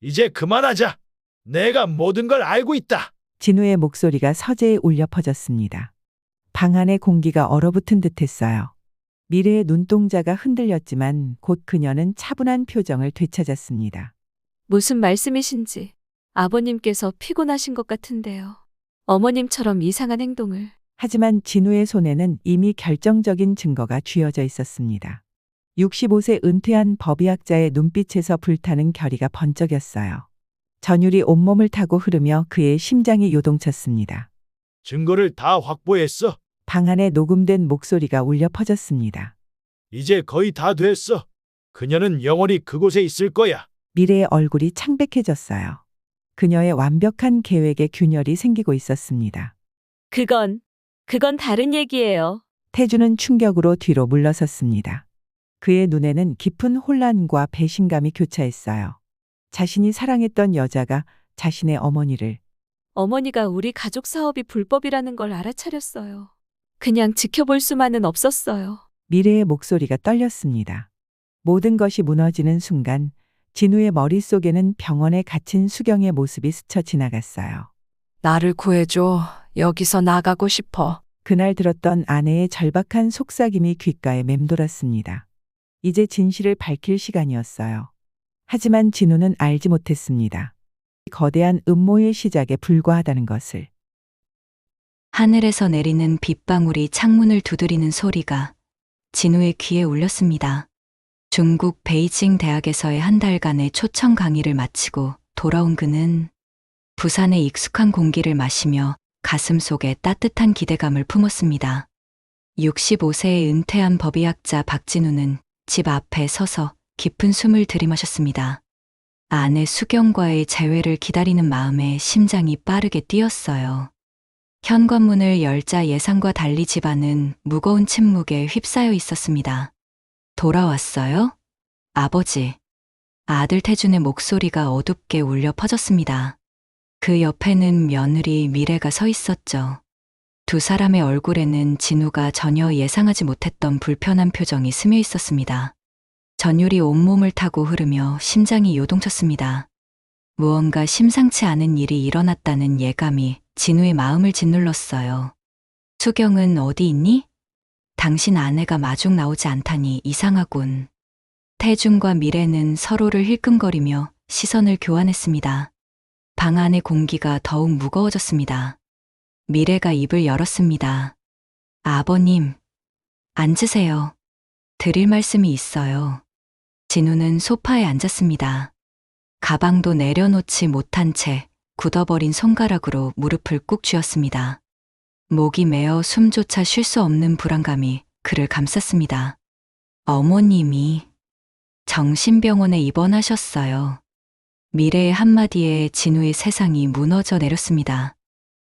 이제 그만하자. 내가 모든 걸 알고 있다. 진우의 목소리가 서재에 울려 퍼졌습니다. 방 안의 공기가 얼어붙은 듯했어요. 미래의 눈동자가 흔들렸지만 곧 그녀는 차분한 표정을 되찾았습니다. 무슨 말씀이신지 아버님께서 피곤하신 것 같은데요. 어머님처럼 이상한 행동을. 하지만 진우의 손에는 이미 결정적인 증거가 쥐어져 있었습니다. 65세 은퇴한 법의학자의 눈빛에서 불타는 결의가 번쩍였어요. 전율이 온몸을 타고 흐르며 그의 심장이 요동쳤습니다. 증거를 다 확보했어. 방 안에 녹음된 목소리가 울려 퍼졌습니다. 이제 거의 다 됐어. 그녀는 영원히 그곳에 있을 거야. 미래의 얼굴이 창백해졌어요. 그녀의 완벽한 계획에 균열이 생기고 있었습니다. 그건 다른 얘기예요. 태주는 충격으로 뒤로 물러섰습니다. 그의 눈에는 깊은 혼란과 배신감이 교차했어요. 자신이 사랑했던 여자가 자신의 어머니를. 어머니가 우리 가족 사업이 불법이라는 걸 알아차렸어요. 그냥 지켜볼 수만은 없었어요. 미래의 목소리가 떨렸습니다. 모든 것이 무너지는 순간 진우의 머릿속에는 병원에 갇힌 수경의 모습이 스쳐 지나갔어요. 나를 구해줘. 여기서 나가고 싶어. 그날 들었던 아내의 절박한 속삭임이 귓가에 맴돌았습니다. 이제 진실을 밝힐 시간이었어요. 하지만 진우는 알지 못했습니다. 거대한 음모의 시작에 불과하다는 것을. 하늘에서 내리는 빗방울이 창문을 두드리는 소리가 진우의 귀에 울렸습니다. 중국 베이징 대학에서의 한 달간의 초청 강의를 마치고 돌아온 그는 부산의 익숙한 공기를 마시며 가슴 속에 따뜻한 기대감을 품었습니다. 65세에 은퇴한 법의학자 박진우는 집 앞에 서서 깊은 숨을 들이마셨습니다. 아내 수경과의 재회를 기다리는 마음에 심장이 빠르게 뛰었어요. 현관문을 열자 예상과 달리 집안은 무거운 침묵에 휩싸여 있었습니다. 돌아왔어요? 아버지. 아들 태준의 목소리가 어둡게 울려 퍼졌습니다. 그 옆에는 며느리 미래가 서 있었죠. 두 사람의 얼굴에는 진우가 전혀 예상하지 못했던 불편한 표정이 스며 있었습니다. 전율이 온몸을 타고 흐르며 심장이 요동쳤습니다. 무언가 심상치 않은 일이 일어났다는 예감이 진우의 마음을 짓눌렀어요. 수경은 어디 있니? 당신 아내가 마중 나오지 않다니 이상하군. 태준과 미래는 서로를 힐끔거리며 시선을 교환했습니다. 방 안의 공기가 더욱 무거워졌습니다. 미래가 입을 열었습니다. 아버님, 앉으세요. 드릴 말씀이 있어요. 진우는 소파에 앉았습니다. 가방도 내려놓지 못한 채 굳어버린 손가락으로 무릎을 꾹 쥐었습니다. 목이 메어 숨조차 쉴 수 없는 불안감이 그를 감쌌습니다. 어머님이 정신병원에 입원하셨어요. 미래의 한마디에 진우의 세상이 무너져 내렸습니다.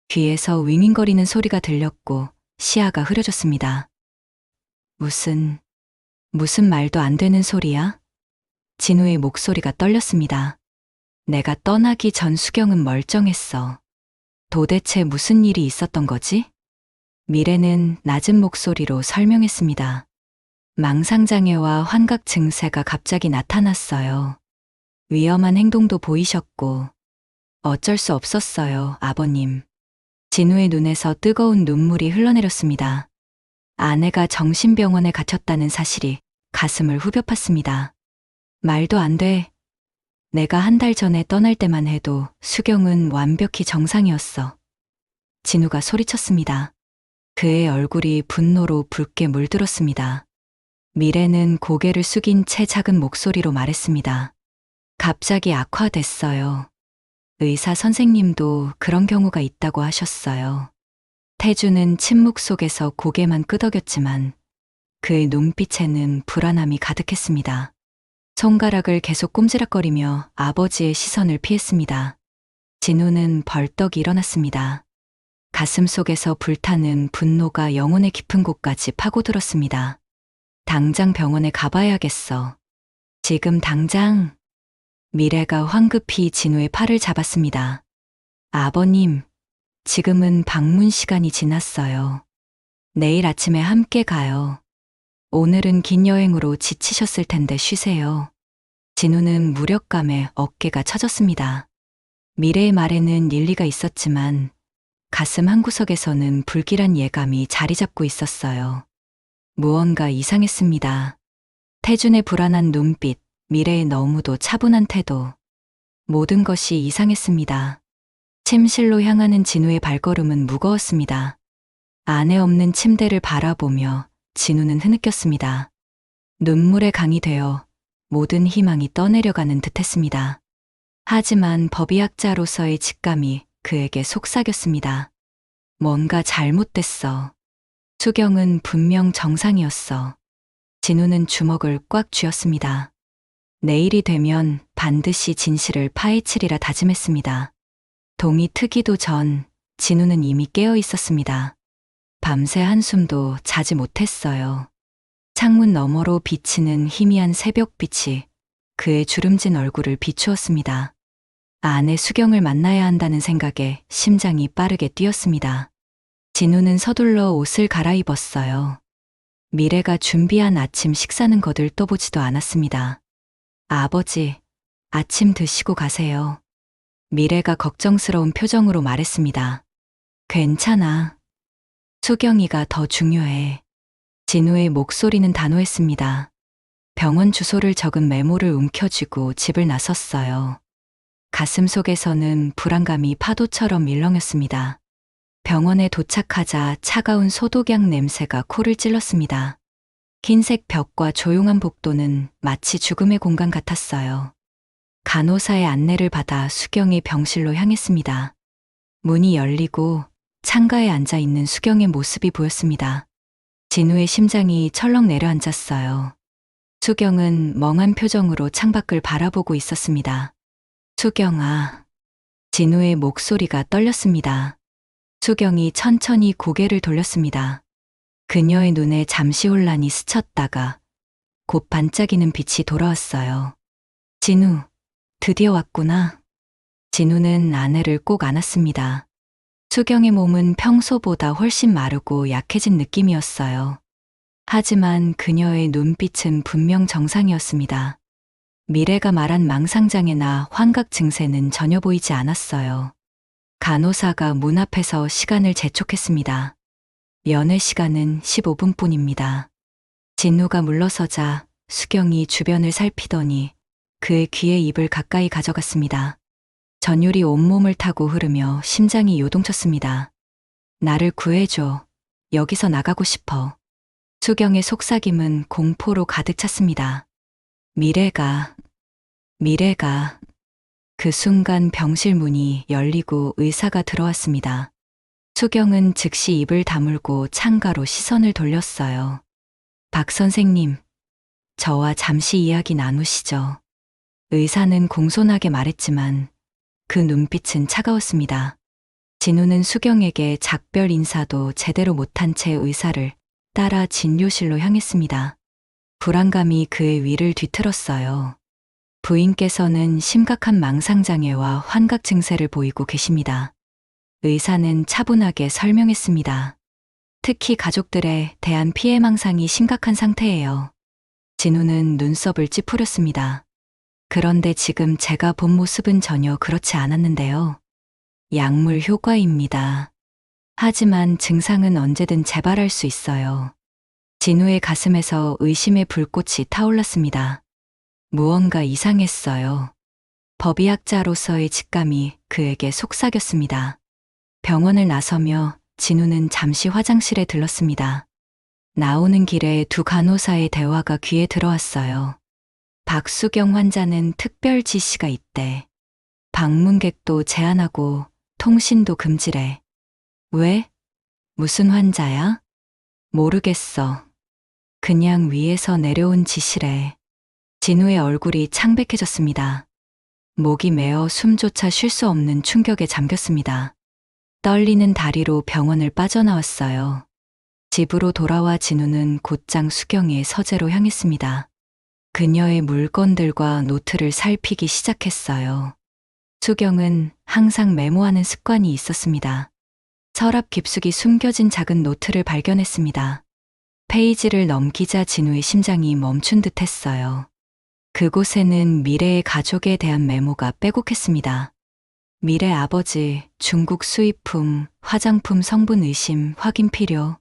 귀에서 윙윙거리는 소리가 들렸고 시야가 흐려졌습니다. 무슨 말도 안 되는 소리야? 진우의 목소리가 떨렸습니다. 내가 떠나기 전 수경은 멀쩡했어. 도대체 무슨 일이 있었던 거지? 미래는 낮은 목소리로 설명했습니다. 망상장애와 환각 증세가 갑자기 나타났어요. 위험한 행동도 보이셨고 어쩔 수 없었어요, 아버님. 진우의 눈에서 뜨거운 눈물이 흘러내렸습니다. 아내가 정신병원에 갇혔다는 사실이 가슴을 후벼 팠습니다. 말도 안 돼. 내가 한 달 전에 떠날 때만 해도 수경은 완벽히 정상이었어. 진우가 소리쳤습니다. 그의 얼굴이 분노로 붉게 물들었습니다. 미래는 고개를 숙인 채 작은 목소리로 말했습니다. 갑자기 악화됐어요. 의사 선생님도 그런 경우가 있다고 하셨어요. 태주는 침묵 속에서 고개만 끄덕였지만 그의 눈빛에는 불안함이 가득했습니다. 손가락을 계속 꼼지락거리며 아버지의 시선을 피했습니다. 진우는 벌떡 일어났습니다. 가슴 속에서 불타는 분노가 영혼의 깊은 곳까지 파고들었습니다. 당장 병원에 가봐야겠어. 지금 당장. 미래가 황급히 진우의 팔을 잡았습니다. 아버님, 지금은 방문 시간이 지났어요. 내일 아침에 함께 가요. 오늘은 긴 여행으로 지치셨을 텐데 쉬세요. 진우는 무력감에 어깨가 처졌습니다. 미래의 말에는 일리가 있었지만 가슴 한구석에서는 불길한 예감이 자리 잡고 있었어요. 무언가 이상했습니다. 태준의 불안한 눈빛, 미래의 너무도 차분한 태도. 모든 것이 이상했습니다. 침실로 향하는 진우의 발걸음은 무거웠습니다. 안에 없는 침대를 바라보며 진우는 흐느꼈습니다. 눈물에 강이 되어 모든 희망이 떠내려가는 듯했습니다. 하지만 법의학자로서의 직감이 그에게 속삭였습니다. 뭔가 잘못됐어. 수경은 분명 정상이었어. 진우는 주먹을 꽉 쥐었습니다. 내일이 되면 반드시 진실을 파헤치리라 다짐했습니다. 동이 트기도 전 진우는 이미 깨어 있었습니다. 밤새 한숨도 자지 못했어요. 창문 너머로 비치는 희미한 새벽빛이 그의 주름진 얼굴을 비추었습니다. 아내 수경을 만나야 한다는 생각에 심장이 빠르게 뛰었습니다. 진우는 서둘러 옷을 갈아입었어요. 미래가 준비한 아침 식사는 거들떠보지도 않았습니다. 아버지, 아침 드시고 가세요. 미래가 걱정스러운 표정으로 말했습니다. 괜찮아. 수경이가 더 중요해. 진우의 목소리는 단호했습니다. 병원 주소를 적은 메모를 움켜쥐고 집을 나섰어요. 가슴 속에서는 불안감이 파도처럼 일렁였습니다. 병원에 도착하자 차가운 소독약 냄새가 코를 찔렀습니다. 흰색 벽과 조용한 복도는 마치 죽음의 공간 같았어요. 간호사의 안내를 받아 수경의 병실로 향했습니다. 문이 열리고 창가에 앉아 있는 수경의 모습이 보였습니다. 진우의 심장이 철렁 내려앉았어요. 수경은 멍한 표정으로 창밖을 바라보고 있었습니다. 수경아. 진우의 목소리가 떨렸습니다. 수경이 천천히 고개를 돌렸습니다. 그녀의 눈에 잠시 혼란이 스쳤다가 곧 반짝이는 빛이 돌아왔어요. 진우, 드디어 왔구나. 진우는 아내를 꼭 안았습니다. 수경의 몸은 평소보다 훨씬 마르고 약해진 느낌이었어요. 하지만 그녀의 눈빛은 분명 정상이었습니다. 미래가 말한 망상장애나 환각 증세는 전혀 보이지 않았어요. 간호사가 문 앞에서 시간을 재촉했습니다. 면회 시간은 15분뿐입니다. 진우가 물러서자 수경이 주변을 살피더니 그의 귀에 입을 가까이 가져갔습니다. 전율이 온몸을 타고 흐르며 심장이 요동쳤습니다. 나를 구해줘. 여기서 나가고 싶어. 수경의 속삭임은 공포로 가득 찼습니다. 미래가. 그 순간 병실 문이 열리고 의사가 들어왔습니다. 수경은 즉시 입을 다물고 창가로 시선을 돌렸어요. 박 선생님, 저와 잠시 이야기 나누시죠. 의사는 공손하게 말했지만 그 눈빛은 차가웠습니다. 진우는 수경에게 작별 인사도 제대로 못한 채 의사를 따라 진료실로 향했습니다. 불안감이 그의 위를 뒤틀었어요. 부인께서는 심각한 망상장애와 환각 증세를 보이고 계십니다. 의사는 차분하게 설명했습니다. 특히 가족들에 대한 피해망상이 심각한 상태예요. 진우는 눈썹을 찌푸렸습니다. 그런데 지금 제가 본 모습은 전혀 그렇지 않았는데요. 약물 효과입니다. 하지만 증상은 언제든 재발할 수 있어요. 진우의 가슴에서 의심의 불꽃이 타올랐습니다. 무언가 이상했어요. 법의학자로서의 직감이 그에게 속삭였습니다. 병원을 나서며 진우는 잠시 화장실에 들렀습니다. 나오는 길에 두 간호사의 대화가 귀에 들어왔어요. 박수경 환자는 특별 지시가 있대. 방문객도 제한하고 통신도 금지래. 왜? 무슨 환자야? 모르겠어. 그냥 위에서 내려온 지시래. 진우의 얼굴이 창백해졌습니다. 목이 메어 숨조차 쉴 수 없는 충격에 잠겼습니다. 떨리는 다리로 병원을 빠져나왔어요. 집으로 돌아와 진우는 곧장 수경의 서재로 향했습니다. 그녀의 물건들과 노트를 살피기 시작했어요. 수경은 항상 메모하는 습관이 있었습니다. 서랍 깊숙이 숨겨진 작은 노트를 발견했습니다. 페이지를 넘기자 진우의 심장이 멈춘 듯 했어요. 그곳에는 미래의 가족에 대한 메모가 빼곡했습니다. 미래 아버지, 중국 수입품, 화장품 성분 의심, 확인 필요.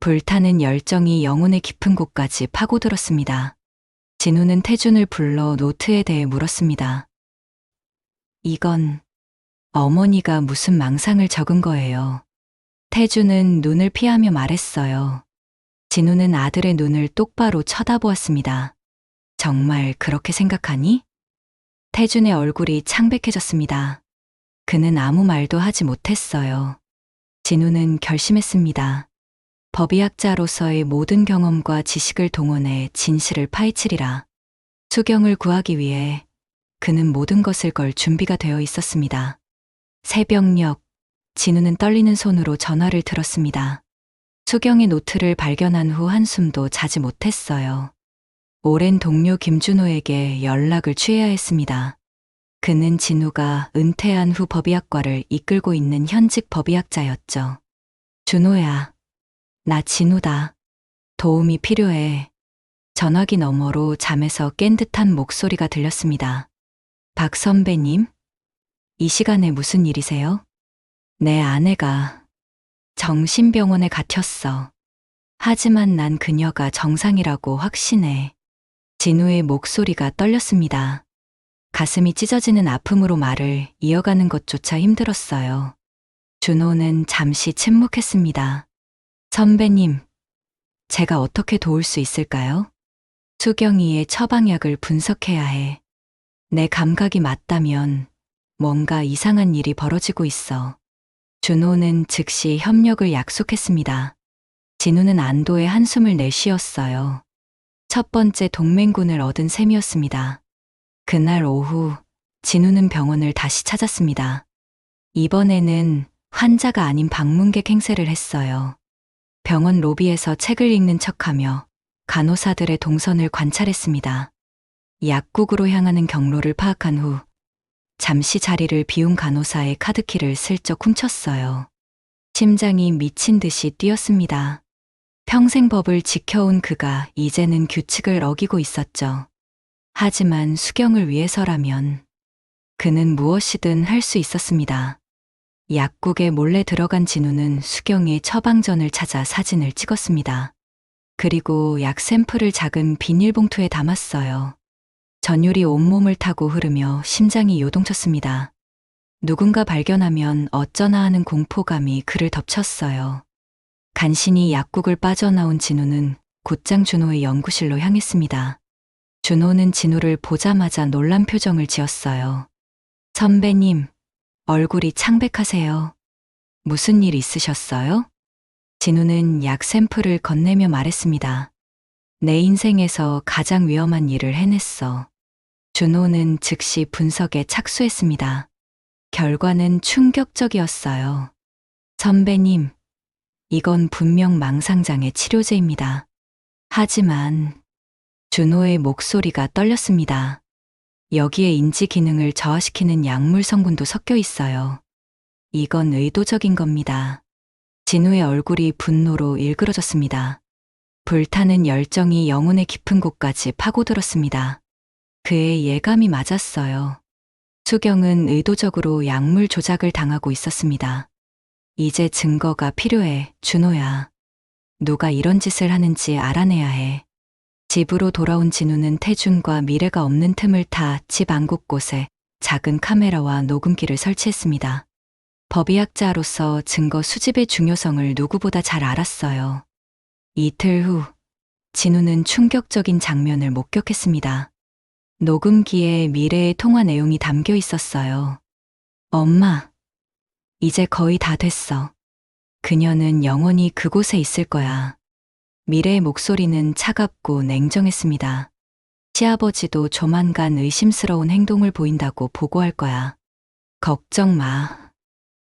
불타는 열정이 영혼의 깊은 곳까지 파고들었습니다. 진우는 태준을 불러 노트에 대해 물었습니다. 이건 어머니가 무슨 망상을 적은 거예요. 태준은 눈을 피하며 말했어요. 진우는 아들의 눈을 똑바로 쳐다보았습니다. 정말 그렇게 생각하니? 태준의 얼굴이 창백해졌습니다. 그는 아무 말도 하지 못했어요. 진우는 결심했습니다. 법의학자로서의 모든 경험과 지식을 동원해 진실을 파헤치리라. 수경을 구하기 위해 그는 모든 것을 걸 준비가 되어 있었습니다. 새벽녘, 진우는 떨리는 손으로 전화를 들었습니다. 수경의 노트를 발견한 후 한숨도 자지 못했어요. 오랜 동료 김준호에게 연락을 취해야 했습니다. 그는 진우가 은퇴한 후 법의학과를 이끌고 있는 현직 법의학자였죠. 준호야, 나 진우다. 도움이 필요해. 전화기 너머로 잠에서 깬 듯한 목소리가 들렸습니다. 박 선배님? 이 시간에 무슨 일이세요? 내 아내가 정신병원에 갇혔어. 하지만 난 그녀가 정상이라고 확신해. 진우의 목소리가 떨렸습니다. 가슴이 찢어지는 아픔으로 말을 이어가는 것조차 힘들었어요. 준호는 잠시 침묵했습니다. 선배님, 제가 어떻게 도울 수 있을까요? 수경이의 처방약을 분석해야 해. 내 감각이 맞다면 뭔가 이상한 일이 벌어지고 있어. 준호는 즉시 협력을 약속했습니다. 진우는 안도의 한숨을 내쉬었어요. 첫 번째 동맹군을 얻은 셈이었습니다. 그날 오후, 진우는 병원을 다시 찾았습니다. 이번에는 환자가 아닌 방문객 행세를 했어요. 병원 로비에서 책을 읽는 척하며 간호사들의 동선을 관찰했습니다. 약국으로 향하는 경로를 파악한 후 잠시 자리를 비운 간호사의 카드키를 슬쩍 훔쳤어요. 심장이 미친 듯이 뛰었습니다. 평생 법을 지켜온 그가 이제는 규칙을 어기고 있었죠. 하지만 수경을 위해서라면 그는 무엇이든 할 수 있었습니다. 약국에 몰래 들어간 진우는 수경의 처방전을 찾아 사진을 찍었습니다. 그리고 약 샘플을 작은 비닐봉투에 담았어요. 전율이 온몸을 타고 흐르며 심장이 요동쳤습니다. 누군가 발견하면 어쩌나 하는 공포감이 그를 덮쳤어요. 간신히 약국을 빠져나온 진우는 곧장 준호의 연구실로 향했습니다. 준호는 진우를 보자마자 놀란 표정을 지었어요. 선배님, 얼굴이 창백하세요. 무슨 일 있으셨어요? 진우는 약 샘플을 건네며 말했습니다. 내 인생에서 가장 위험한 일을 해냈어. 준호는 즉시 분석에 착수했습니다. 결과는 충격적이었어요. 선배님, 이건 분명 망상장애 치료제입니다. 하지만 준호의 목소리가 떨렸습니다. 여기에 인지 기능을 저하시키는 약물 성분도 섞여 있어요. 이건 의도적인 겁니다. 진우의 얼굴이 분노로 일그러졌습니다. 불타는 열정이 영혼의 깊은 곳까지 파고들었습니다. 그의 예감이 맞았어요. 수경은 의도적으로 약물 조작을 당하고 있었습니다. 이제 증거가 필요해, 준호야. 누가 이런 짓을 하는지 알아내야 해. 집으로 돌아온 진우는 태준과 미래가 없는 틈을 타 집 안 곳곳에 작은 카메라와 녹음기를 설치했습니다. 법의학자로서 증거 수집의 중요성을 누구보다 잘 알았어요. 이틀 후, 진우는 충격적인 장면을 목격했습니다. 녹음기에 미래의 통화 내용이 담겨 있었어요. 엄마, 이제 거의 다 됐어. 그녀는 영원히 그곳에 있을 거야. 미래의 목소리는 차갑고 냉정했습니다. 시아버지도 조만간 의심스러운 행동을 보인다고 보고할 거야. 걱정 마.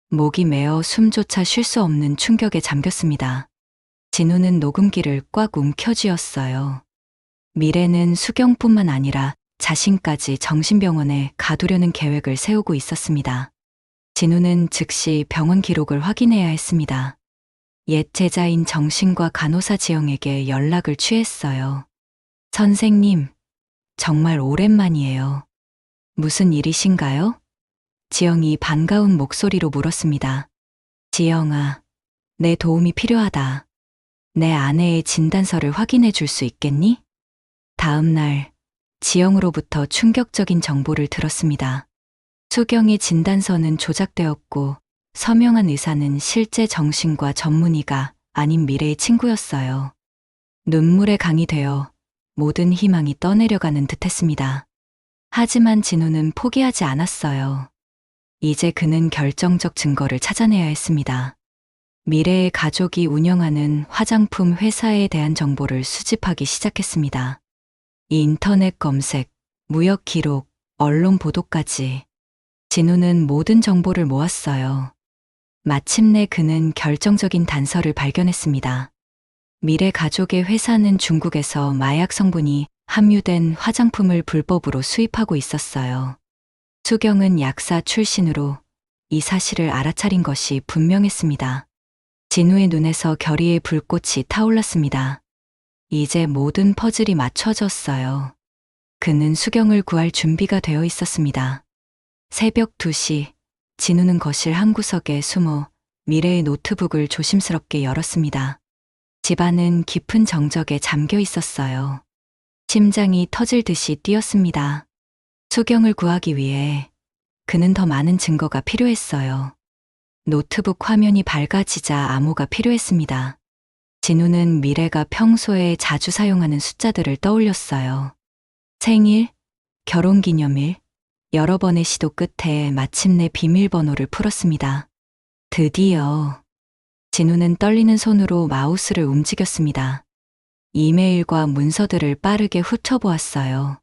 목이 메어 숨조차 쉴 수 없는 충격에 잠겼습니다. 진우는 녹음기를 꽉 움켜쥐었어요. 미래는 수경뿐만 아니라 자신까지 정신병원에 가두려는 계획을 세우고 있었습니다. 진우는 즉시 병원 기록을 확인해야 했습니다. 옛 제자인 정신과 간호사 지영에게 연락을 취했어요. 선생님, 정말 오랜만이에요. 무슨 일이신가요? 지영이 반가운 목소리로 물었습니다. 지영아, 내 도움이 필요하다. 내 아내의 진단서를 확인해 줄 수 있겠니? 다음 날, 지영으로부터 충격적인 정보를 들었습니다. 수경의 진단서는 조작되었고, 서명한 의사는 실제 정신과 전문의가 아닌 미래의 친구였어요. 눈물의 강이 되어 모든 희망이 떠내려가는 듯 했습니다. 하지만 진우는 포기하지 않았어요. 이제 그는 결정적 증거를 찾아내야 했습니다. 미래의 가족이 운영하는 화장품 회사에 대한 정보를 수집하기 시작했습니다. 인터넷 검색, 무역 기록, 언론 보도까지. 진우는 모든 정보를 모았어요. 마침내 그는 결정적인 단서를 발견했습니다. 미래 가족의 회사는 중국에서 마약 성분이 함유된 화장품을 불법으로 수입하고 있었어요. 수경은 약사 출신으로 이 사실을 알아차린 것이 분명했습니다. 진우의 눈에서 결의의 불꽃이 타올랐습니다. 이제 모든 퍼즐이 맞춰졌어요. 그는 수경을 구할 준비가 되어 있었습니다. 새벽 2시, 진우는 거실 한 구석에 숨어 미래의 노트북을 조심스럽게 열었습니다. 집안은 깊은 정적에 잠겨 있었어요. 심장이 터질 듯이 뛰었습니다. 수경을 구하기 위해 그는 더 많은 증거가 필요했어요. 노트북 화면이 밝아지자 암호가 필요했습니다. 진우는 미래가 평소에 자주 사용하는 숫자들을 떠올렸어요. 생일, 결혼기념일, 여러 번의 시도 끝에 마침내 비밀번호를 풀었습니다. 드디어 진우는 떨리는 손으로 마우스를 움직였습니다. 이메일과 문서들을 빠르게 훑어보았어요.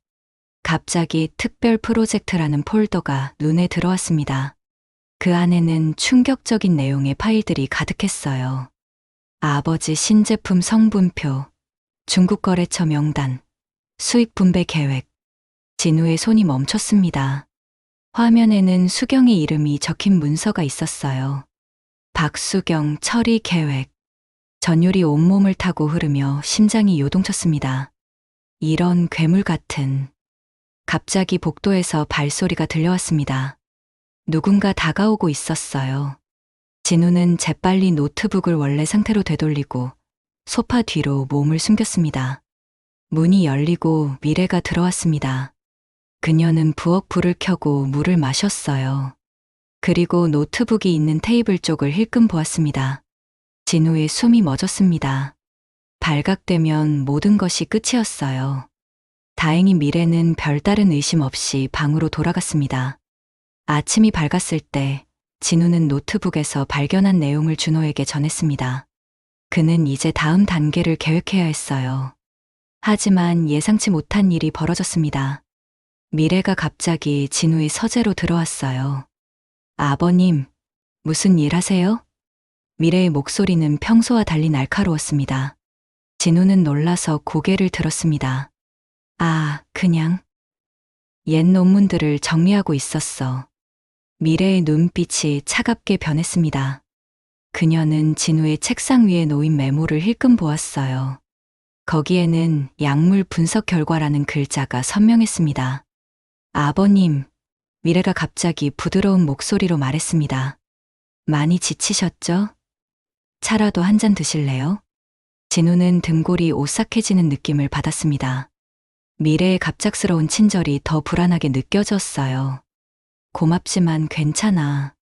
갑자기 특별 프로젝트라는 폴더가 눈에 들어왔습니다. 그 안에는 충격적인 내용의 파일들이 가득했어요. 아버지 신제품 성분표, 중국 거래처 명단, 수익 분배 계획. 진우의 손이 멈췄습니다. 화면에는 수경의 이름이 적힌 문서가 있었어요. 박수경 처리 계획. 전율이 온몸을 타고 흐르며 심장이 요동쳤습니다. 이런 괴물 같은. 갑자기 복도에서 발소리가 들려왔습니다. 누군가 다가오고 있었어요. 진우는 재빨리 노트북을 원래 상태로 되돌리고 소파 뒤로 몸을 숨겼습니다. 문이 열리고 미래가 들어왔습니다. 그녀는 부엌 불을 켜고 물을 마셨어요. 그리고 노트북이 있는 테이블 쪽을 힐끔 보았습니다. 진우의 숨이 멎었습니다. 발각되면 모든 것이 끝이었어요. 다행히 미래는 별다른 의심 없이 방으로 돌아갔습니다. 아침이 밝았을 때 진우는 노트북에서 발견한 내용을 준호에게 전했습니다. 그는 이제 다음 단계를 계획해야 했어요. 하지만 예상치 못한 일이 벌어졌습니다. 미래가 갑자기 진우의 서재로 들어왔어요. 아버님, 무슨 일 하세요? 미래의 목소리는 평소와 달리 날카로웠습니다. 진우는 놀라서 고개를 들었습니다. 아, 그냥 옛 논문들을 정리하고 있었어. 미래의 눈빛이 차갑게 변했습니다. 그녀는 진우의 책상 위에 놓인 메모를 힐끔 보았어요. 거기에는 약물 분석 결과라는 글자가 선명했습니다. 아버님, 미래가 갑자기 부드러운 목소리로 말했습니다. 많이 지치셨죠? 차라도 한 잔 드실래요? 진우는 등골이 오싹해지는 느낌을 받았습니다. 미래의 갑작스러운 친절이 더 불안하게 느껴졌어요. 고맙지만 괜찮아.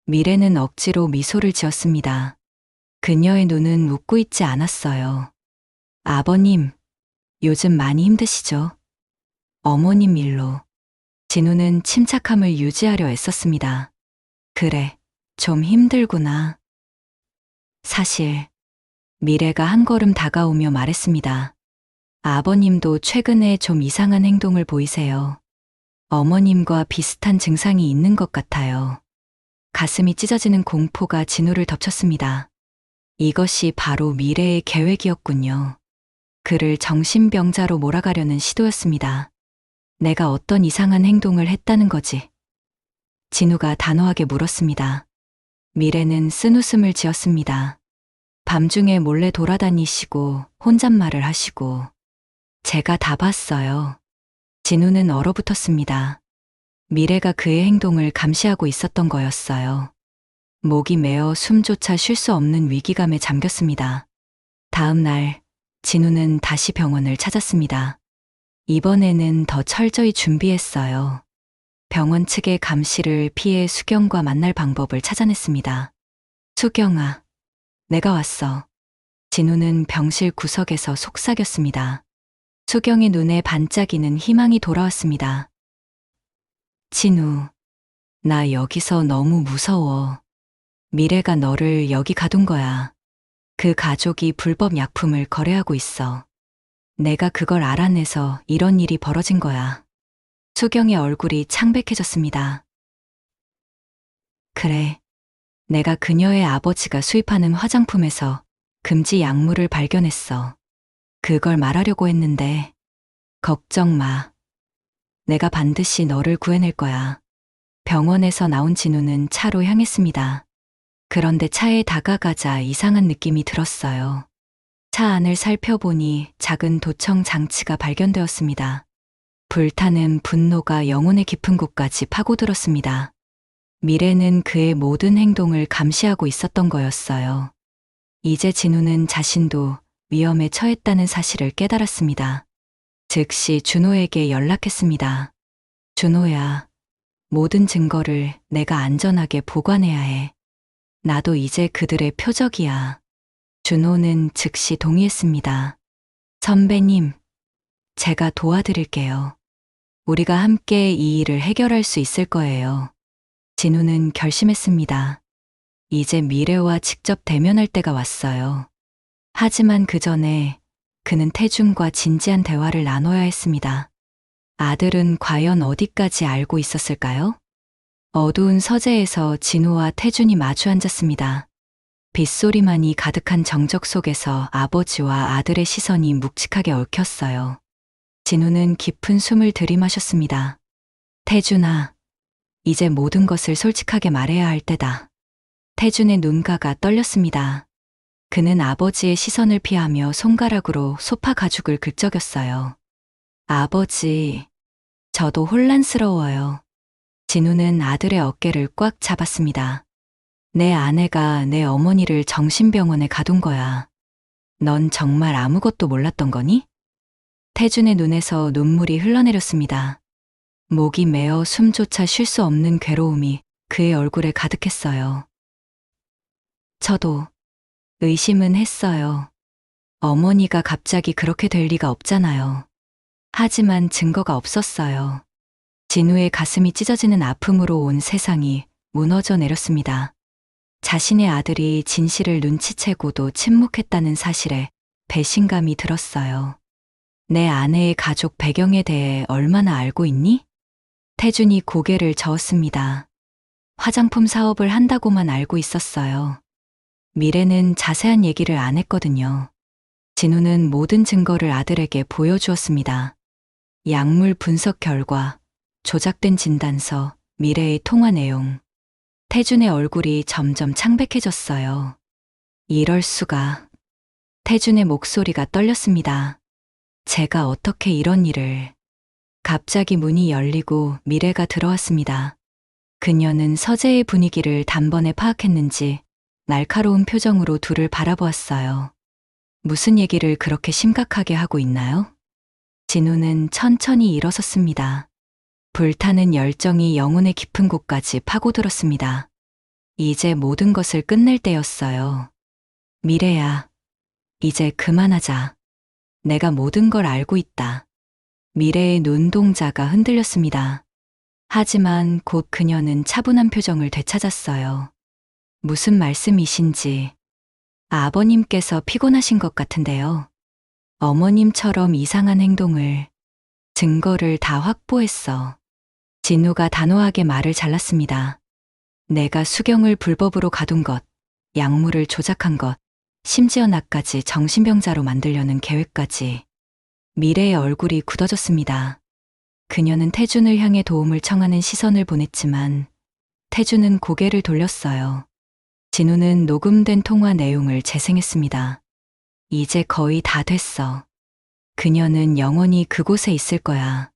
미래는 억지로 미소를 지었습니다. 그녀의 눈은 웃고 있지 않았어요. 아버님, 요즘 많이 힘드시죠? 어머님 일로. 진우는 침착함을 유지하려 애썼습니다. 그래, 좀 힘들구나. 사실, 미래가 한 걸음 다가오며 말했습니다. 아버님도 최근에 좀 이상한 행동을 보이세요. 어머님과 비슷한 증상이 있는 것 같아요. 가슴이 찢어지는 공포가 진우를 덮쳤습니다. 이것이 바로 미래의 계획이었군요. 그를 정신병자로 몰아가려는 시도였습니다. 내가 어떤 이상한 행동을 했다는 거지? 진우가 단호하게 물었습니다. 미래는 쓴웃음을 지었습니다. 밤중에 몰래 돌아다니시고 혼잣말을 하시고 제가 다 봤어요. 진우는 얼어붙었습니다. 미래가 그의 행동을 감시하고 있었던 거였어요. 목이 메어 숨조차 쉴 수 없는 위기감에 잠겼습니다. 다음 날, 진우는 다시 병원을 찾았습니다. 이번에는 더 철저히 준비했어요. 병원 측의 감시를 피해 수경과 만날 방법을 찾아냈습니다. 수경아, 내가 왔어. 진우는 병실 구석에서 속삭였습니다. 수경의 눈에 반짝이는 희망이 돌아왔습니다. 진우, 나 여기서 너무 무서워. 미래가 너를 여기 가둔 거야. 그 가족이 불법 약품을 거래하고 있어. 내가 그걸 알아내서 이런 일이 벌어진 거야. 수경의 얼굴이 창백해졌습니다. 그래. 내가 그녀의 아버지가 수입하는 화장품에서 금지 약물을 발견했어. 그걸 말하려고 했는데, 걱정 마. 내가 반드시 너를 구해낼 거야. 병원에서 나온 진우는 차로 향했습니다. 그런데 차에 다가가자 이상한 느낌이 들었어요. 차 안을 살펴보니 작은 도청 장치가 발견되었습니다. 불타는 분노가 영혼의 깊은 곳까지 파고들었습니다. 미래는 그의 모든 행동을 감시하고 있었던 거였어요. 이제 진우는 자신도 위험에 처했다는 사실을 깨달았습니다. 즉시 준호에게 연락했습니다. 준호야, 모든 증거를 내가 안전하게 보관해야 해. 나도 이제 그들의 표적이야. 준호는 즉시 동의했습니다. 선배님, 제가 도와드릴게요. 우리가 함께 이 일을 해결할 수 있을 거예요. 진우는 결심했습니다. 이제 미래와 직접 대면할 때가 왔어요. 하지만 그 전에 그는 태준과 진지한 대화를 나눠야 했습니다. 아들은 과연 어디까지 알고 있었을까요? 어두운 서재에서 진우와 태준이 마주 앉았습니다. 빗소리만이 가득한 정적 속에서 아버지와 아들의 시선이 묵직하게 얽혔어요. 진우는 깊은 숨을 들이마셨습니다. 태준아, 이제 모든 것을 솔직하게 말해야 할 때다. 태준의 눈가가 떨렸습니다. 그는 아버지의 시선을 피하며 손가락으로 소파 가죽을 긁적였어요. 아버지, 저도 혼란스러워요. 진우는 아들의 어깨를 꽉 잡았습니다. 내 아내가 내 어머니를 정신병원에 가둔 거야. 넌 정말 아무것도 몰랐던 거니? 태준의 눈에서 눈물이 흘러내렸습니다. 목이 메어 숨조차 쉴 수 없는 괴로움이 그의 얼굴에 가득했어요. 저도 의심은 했어요. 어머니가 갑자기 그렇게 될 리가 없잖아요. 하지만 증거가 없었어요. 진우의 가슴이 찢어지는 아픔으로 온 세상이 무너져 내렸습니다. 자신의 아들이 진실을 눈치채고도 침묵했다는 사실에 배신감이 들었어요. 내 아내의 가족 배경에 대해 얼마나 알고 있니? 태준이 고개를 저었습니다. 화장품 사업을 한다고만 알고 있었어요. 미래는 자세한 얘기를 안 했거든요. 진우는 모든 증거를 아들에게 보여주었습니다. 약물 분석 결과, 조작된 진단서, 미래의 통화 내용. 태준의 얼굴이 점점 창백해졌어요. 이럴 수가. 태준의 목소리가 떨렸습니다. 제가 어떻게 이런 일을. 갑자기 문이 열리고 미래가 들어왔습니다. 그녀는 서재의 분위기를 단번에 파악했는지 날카로운 표정으로 둘을 바라보았어요. 무슨 얘기를 그렇게 심각하게 하고 있나요? 진우는 천천히 일어섰습니다. 불타는 열정이 영혼의 깊은 곳까지 파고들었습니다. 이제 모든 것을 끝낼 때였어요. 미래야, 이제 그만하자. 내가 모든 걸 알고 있다. 미래의 눈동자가 흔들렸습니다. 하지만 곧 그녀는 차분한 표정을 되찾았어요. 무슨 말씀이신지. 아버님께서 피곤하신 것 같은데요. 어머님처럼 이상한 행동을, 증거를 다 확보했어. 진우가 단호하게 말을 잘랐습니다. 내가 수경을 불법으로 가둔 것, 약물을 조작한 것, 심지어 나까지 정신병자로 만들려는 계획까지. 미래의 얼굴이 굳어졌습니다. 그녀는 태준을 향해 도움을 청하는 시선을 보냈지만 태준은 고개를 돌렸어요. 진우는 녹음된 통화 내용을 재생했습니다. 이제 거의 다 됐어. 그녀는 영원히 그곳에 있을 거야.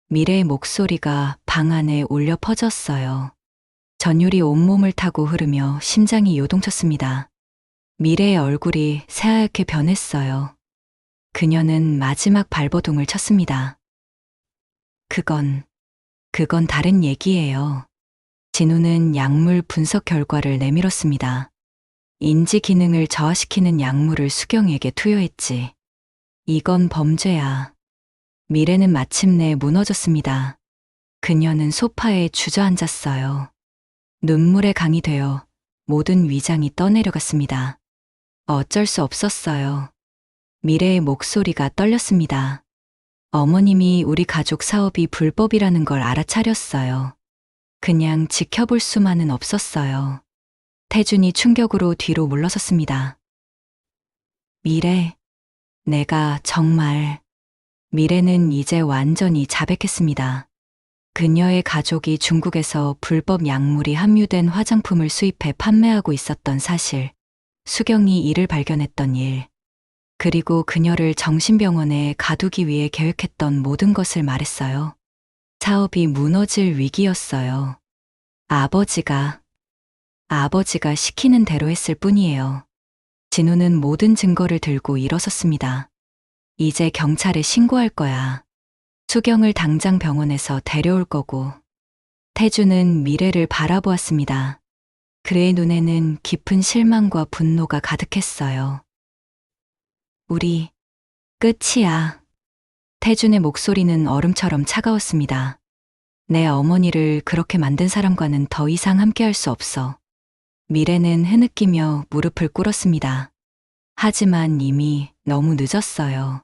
미래의 목소리가 방 안에 울려 퍼졌어요. 전율이 온몸을 타고 흐르며 심장이 요동쳤습니다. 미래의 얼굴이 새하얗게 변했어요. 그녀는 마지막 발버둥을 쳤습니다. 그건 다른 얘기예요. 진우는 약물 분석 결과를 내밀었습니다. 인지 기능을 저하시키는 약물을 수경에게 투여했지. 이건 범죄야. 미래는 마침내 무너졌습니다. 그녀는 소파에 주저앉았어요. 눈물에 강이 되어 모든 위장이 떠내려갔습니다. 어쩔 수 없었어요. 미래의 목소리가 떨렸습니다. 어머님이 우리 가족 사업이 불법이라는 걸 알아차렸어요. 그냥 지켜볼 수만은 없었어요. 태준이 충격으로 뒤로 물러섰습니다. 미래, 내가 정말... 미래는 이제 완전히 자백했습니다. 그녀의 가족이 중국에서 불법 약물이 함유된 화장품을 수입해 판매하고 있었던 사실, 수경이 이를 발견했던 일, 그리고 그녀를 정신병원에 가두기 위해 계획했던 모든 것을 말했어요. 사업이 무너질 위기였어요. 아버지가 시키는 대로 했을 뿐이에요. 진우는 모든 증거를 들고 일어섰습니다. 이제 경찰에 신고할 거야. 수경을 당장 병원에서 데려올 거고. 태주는 미래를 바라보았습니다. 그의 눈에는 깊은 실망과 분노가 가득했어요. 우리 끝이야. 태준의 목소리는 얼음처럼 차가웠습니다. 내 어머니를 그렇게 만든 사람과는 더 이상 함께할 수 없어. 미래는 흐느끼며 무릎을 꿇었습니다. 하지만 이미 너무 늦었어요.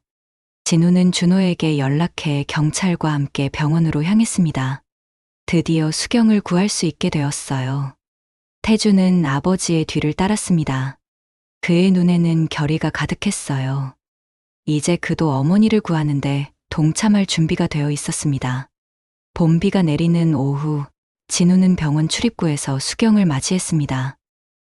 진우는 준호에게 연락해 경찰과 함께 병원으로 향했습니다. 드디어 수경을 구할 수 있게 되었어요. 태주는 아버지의 뒤를 따랐습니다. 그의 눈에는 결의가 가득했어요. 이제 그도 어머니를 구하는데 동참할 준비가 되어 있었습니다. 봄비가 내리는 오후, 진우는 병원 출입구에서 수경을 맞이했습니다.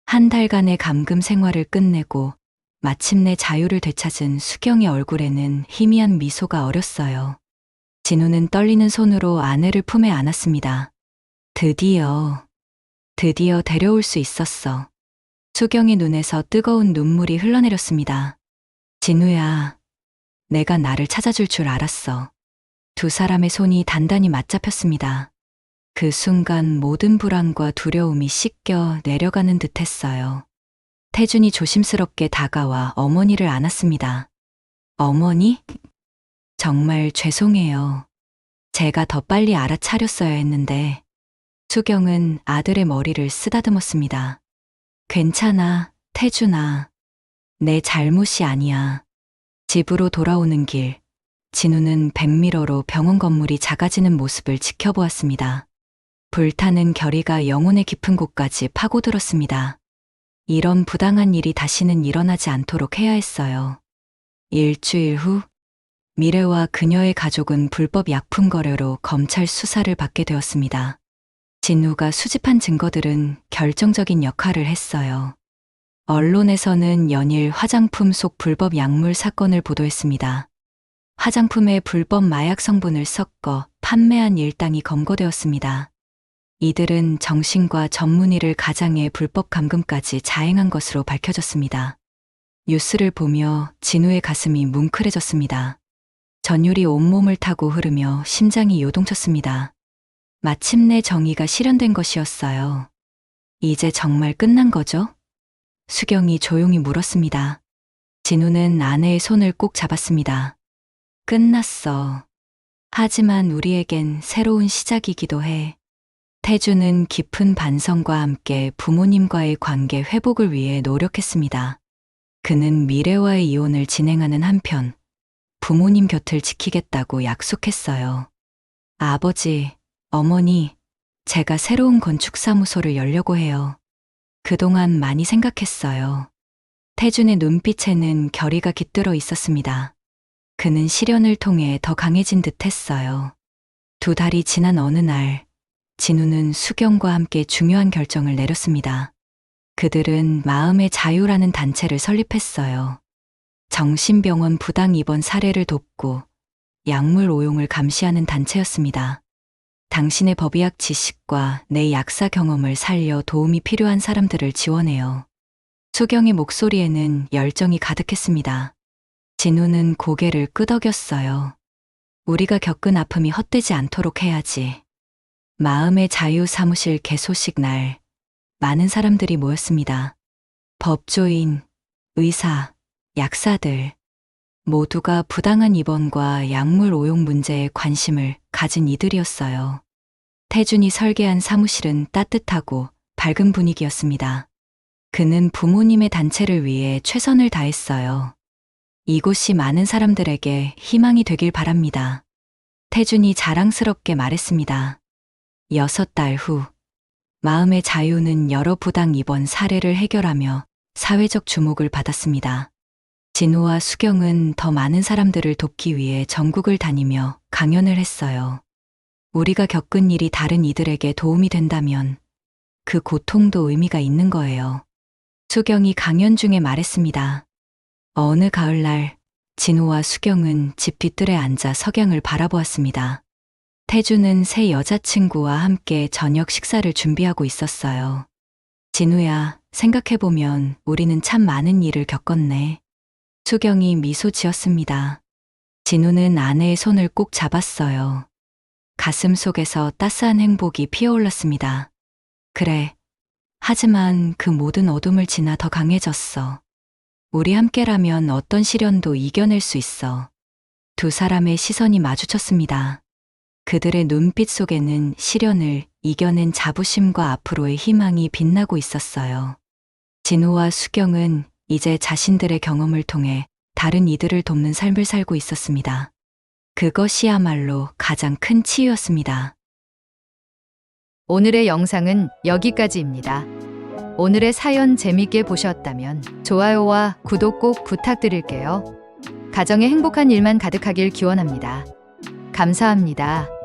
한 달간의 감금 생활을 끝내고 마침내 자유를 되찾은 수경의 얼굴에는 희미한 미소가 어렸어요. 진우는 떨리는 손으로 아내를 품에 안았습니다. 드디어 데려올 수 있었어. 수경의 눈에서 뜨거운 눈물이 흘러내렸습니다. 진우야, 내가 나를 찾아줄 줄 알았어. 두 사람의 손이 단단히 맞잡혔습니다. 그 순간 모든 불안과 두려움이 씻겨 내려가는 듯 했어요. 태준이 조심스럽게 다가와 어머니를 안았습니다. 어머니? 정말 죄송해요. 제가 더 빨리 알아차렸어야 했는데. 수경은 아들의 머리를 쓰다듬었습니다. 괜찮아, 태준아. 내 잘못이 아니야. 집으로 돌아오는 길, 진우는 백미러로 병원 건물이 작아지는 모습을 지켜보았습니다. 불타는 결의가 영혼의 깊은 곳까지 파고들었습니다. 이런 부당한 일이 다시는 일어나지 않도록 해야 했어요. 일주일 후, 미래와 그녀의 가족은 불법 약품 거래로 검찰 수사를 받게 되었습니다. 진우가 수집한 증거들은 결정적인 역할을 했어요. 언론에서는 연일 화장품 속 불법 약물 사건을 보도했습니다. 화장품에 불법 마약 성분을 섞어 판매한 일당이 검거되었습니다. 이들은 정신과 전문의를 가장해 불법 감금까지 자행한 것으로 밝혀졌습니다. 뉴스를 보며 진우의 가슴이 뭉클해졌습니다. 전율이 온몸을 타고 흐르며 심장이 요동쳤습니다. 마침내 정의가 실현된 것이었어요. 이제 정말 끝난 거죠? 수경이 조용히 물었습니다. 진우는 아내의 손을 꼭 잡았습니다. 끝났어. 하지만 우리에겐 새로운 시작이기도 해. 태주는 깊은 반성과 함께 부모님과의 관계 회복을 위해 노력했습니다. 그는 미래와의 이혼을 진행하는 한편 부모님 곁을 지키겠다고 약속했어요. 아버지, 어머니, 제가 새로운 건축사무소를 열려고 해요. 그동안 많이 생각했어요. 태준의 눈빛에는 결의가 깃들어 있었습니다. 그는 시련을 통해 더 강해진 듯 했어요. 2달이 지난 어느 날, 진우는 수경과 함께 중요한 결정을 내렸습니다. 그들은 마음의 자유라는 단체를 설립했어요. 정신병원 부당 입원 사례를 돕고 약물 오용을 감시하는 단체였습니다. 당신의 법의학 지식과 내 약사 경험을 살려 도움이 필요한 사람들을 지원해요. 수경의 목소리에는 열정이 가득했습니다. 진우는 고개를 끄덕였어요. 우리가 겪은 아픔이 헛되지 않도록 해야지. 마음의 자유 사무실 개소식 날, 많은 사람들이 모였습니다. 법조인, 의사, 약사들, 모두가 부당한 입원과 약물 오용 문제에 관심을 가진 이들이었어요. 태준이 설계한 사무실은 따뜻하고 밝은 분위기였습니다. 그는 부모님의 단체를 위해 최선을 다했어요. 이곳이 많은 사람들에게 희망이 되길 바랍니다. 태준이 자랑스럽게 말했습니다. 6달 후, 마음의 자유는 여러 부당 입원 사례를 해결하며 사회적 주목을 받았습니다. 진우와 수경은 더 많은 사람들을 돕기 위해 전국을 다니며 강연을 했어요. 우리가 겪은 일이 다른 이들에게 도움이 된다면 그 고통도 의미가 있는 거예요. 수경이 강연 중에 말했습니다. 어느 가을날 진우와 수경은 집 뒷뜰에 앉아 석양을 바라보았습니다. 태주는 새 여자친구와 함께 저녁 식사를 준비하고 있었어요. 진우야, 생각해보면 우리는 참 많은 일을 겪었네. 수경이 미소 지었습니다. 진우는 아내의 손을 꼭 잡았어요. 가슴 속에서 따스한 행복이 피어올랐습니다. 그래. 하지만 그 모든 어둠을 지나 더 강해졌어. 우리 함께라면 어떤 시련도 이겨낼 수 있어. 두 사람의 시선이 마주쳤습니다. 그들의 눈빛 속에는 시련을 이겨낸 자부심과 앞으로의 희망이 빛나고 있었어요. 진우와 수경은 이제 자신들의 경험을 통해 다른 이들을 돕는 삶을 살고 있었습니다. 그것이야말로 가장 큰 치유였습니다. 오늘의 영상은 여기까지입니다. 오늘의 사연 재밌게 보셨다면 좋아요와 구독 꼭 부탁드릴게요. 가정에 행복한 일만 가득하길 기원합니다. 감사합니다.